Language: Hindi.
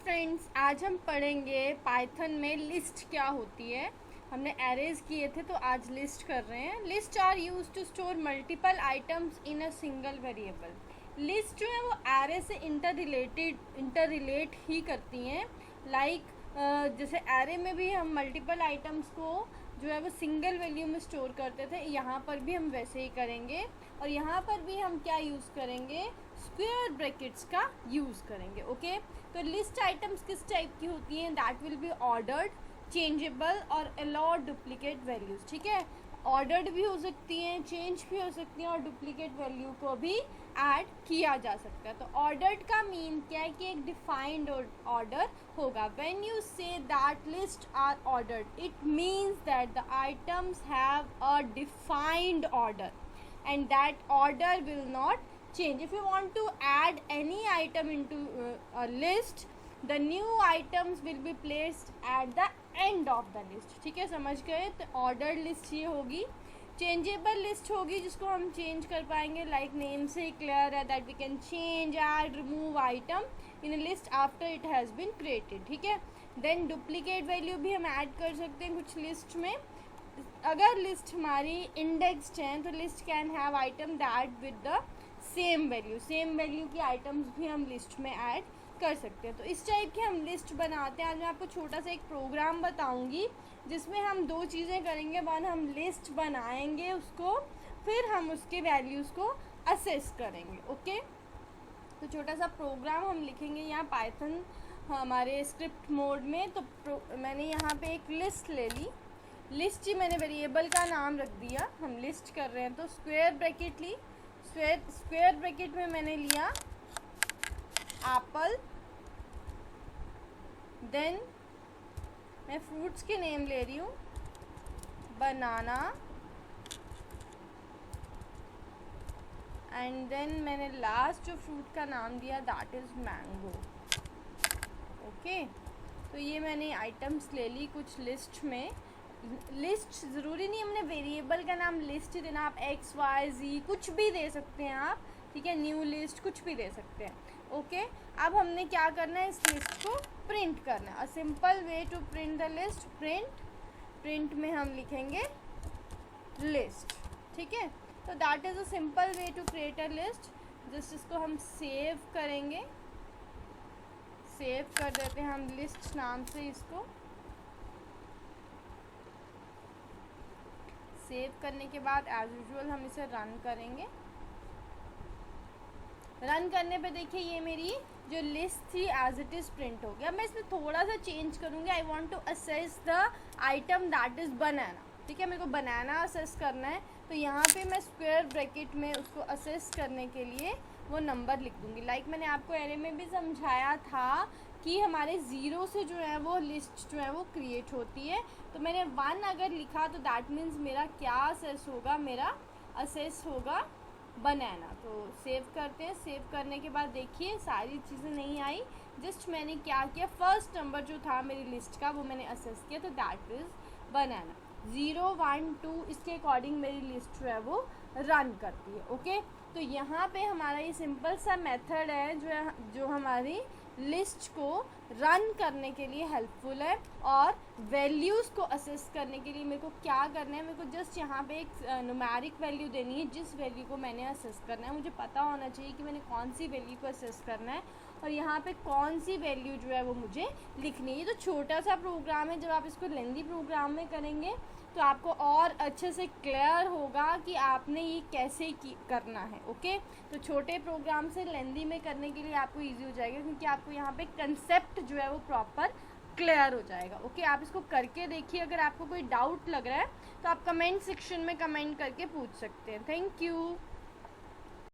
फ्रेंड्स, आज हम पढ़ेंगे पाइथन में लिस्ट क्या होती है। हमने एरेज किए थे तो आज लिस्ट कर रहे हैं। List are use to store multiple items in a single variable. List जो है वो एरे से इंटर रिलेट ही करती हैं। जैसे एरे में भी हम मल्टीपल आइटम्स को जो है वो सिंगल वैल्यू में स्टोर करते थे, यहाँ पर भी हम वैसे ही करेंगे। और यहाँ पर भी हम क्या यूज़ करेंगे, स्क्वायर ब्रैकेट्स का यूज़ करेंगे। ओके, तो लिस्ट आइटम्स किस टाइप की होती हैं, that will be ordered, changeable और अलाउड डुप्लीकेट वैल्यूज़। ठीक है, ऑर्डर्ड भी हो सकती हैं, चेंज भी हो सकती हैं और डुप्लीकेट वैल्यू को भी ऐड किया जा सकता है। तो ऑर्डर्ड का मीन क्या है कि एक डिफाइंड ऑर्डर होगा। When you say that list are ordered, it means that the items have a defined order and that order will not change. If you want to add any item into a list, the new items will be placed at the end of the list. ठीक है, समझ गए। तो ordered list ये होगी। चेंजेबल लिस्ट होगी जिसको हम चेंज कर पाएंगे, लाइक नेम से क्लियर है that we can change, add, remove item in a list after it has been created. ठीक है, देन डुप्लीकेट वैल्यू भी हम ऐड कर सकते हैं कुछ लिस्ट में। अगर लिस्ट हमारी इंडेक्स्ड है तो list can have item that with the same value की आइटम्स भी हम लिस्ट में ऐड कर सकते हैं। तो इस टाइप की हम लिस्ट बनाते हैं। आज मैं आपको छोटा सा एक प्रोग्राम बताऊंगी जिसमें हम दो चीज़ें करेंगे। वन, हम लिस्ट बनाएंगे उसको, फिर हम उसके वैल्यूज़ को असेस करेंगे। ओके, तो छोटा सा प्रोग्राम हम लिखेंगे यहाँ पाइथन हमारे स्क्रिप्ट मोड में। तो मैंने यहाँ पे एक लिस्ट ले ली। लिस्ट ही मैंने वेरिएबल का नाम रख दिया, हम लिस्ट कर रहे हैं। तो स्क्वायर ब्रैकेट ली, स्क्वायर ब्रैकेट में मैंने लिया एप्पल, देन मैं फ्रूट्स के नेम ले रही हूँ, बनाना, एंड देन मैंने लास्ट जो फ्रूट का नाम दिया दैट इज़ मैंगो। ओके, तो ये मैंने आइटम्स ले ली कुछ लिस्ट में। लिस्ट ज़रूरी नहीं हमने वेरिएबल का नाम लिस्ट ही देना, आप एक्स वाई जी कुछ भी दे सकते हैं आप। ठीक है, न्यू लिस्ट कुछ भी दे सकते हैं। ओके, अब हमने क्या करना है, इस लिस्ट को प्रिंट करना है। A simple way to print the list, print में हम लिखेंगे लिस्ट। ठीक है, तो that is a simple way to create a list. Just इसको हम सेव करेंगे, सेव कर देते हैं हम लिस्ट नाम से इसको। सेव करने के बाद एज यूजुअल हम इसे रन करेंगे। रन करने पे देखिए ये मेरी जो लिस्ट थी एज इट इज़ प्रिंट हो गया। मैं इसमें थोड़ा सा चेंज करूँगी। I want to assess the item that is banana. ठीक है, मेरे को बनाना असेस करना है, तो यहाँ पे मैं स्क्वायर ब्रैकेट में उसको असेस करने के लिए वो नंबर लिख दूँगी। लाइक मैंने आपको एरे में भी समझाया था कि हमारे ज़ीरो से जो है वो लिस्ट जो है वो क्रिएट होती है। तो मैंने 1 अगर लिखा तो दैट मीन्स मेरा क्या असेस होगा, मेरा असेस होगा बनाना। तो सेव करते हैं। सेव करने के बाद देखिए सारी चीज़ें नहीं आई, जस्ट मैंने क्या किया, फर्स्ट नंबर जो था मेरी लिस्ट का वो मैंने असेस किया, तो दैट इज़ बनाना। 0 1 2 इसके अकॉर्डिंग मेरी लिस्ट जो है वो रन करती है। ओके, तो यहाँ पे हमारा ये सिंपल सा मेथड है जो हमारी लिस्ट को रन करने के लिए हेल्पफुल है। और वैल्यूज़ को असेस करने के लिए मेरे को क्या करना है, मेरे को जस्ट यहाँ पे एक न्यूमेरिक वैल्यू देनी है। जिस वैल्यू को मैंने असेस करना है मुझे पता होना चाहिए कि मैंने कौन सी वैल्यू को असेस करना है और यहाँ पे कौन सी वैल्यू जो है वो मुझे लिखनी है। ये तो छोटा सा प्रोग्राम है, जब आप इसको लेंदी प्रोग्राम में करेंगे तो आपको और अच्छे से क्लियर होगा कि आपने ये कैसे करना है। ओके, तो छोटे प्रोग्राम से लेंदी में करने के लिए आपको इजी हो जाएगा, क्योंकि आपको यहाँ पे कंसेप्ट जो है वो प्रॉपर क्लियर हो जाएगा। ओके, आप इसको करके देखिए। अगर आपको कोई डाउट लग रहा है तो आप कमेंट सेक्शन में कमेंट करके पूछ सकते हैं। Thank you.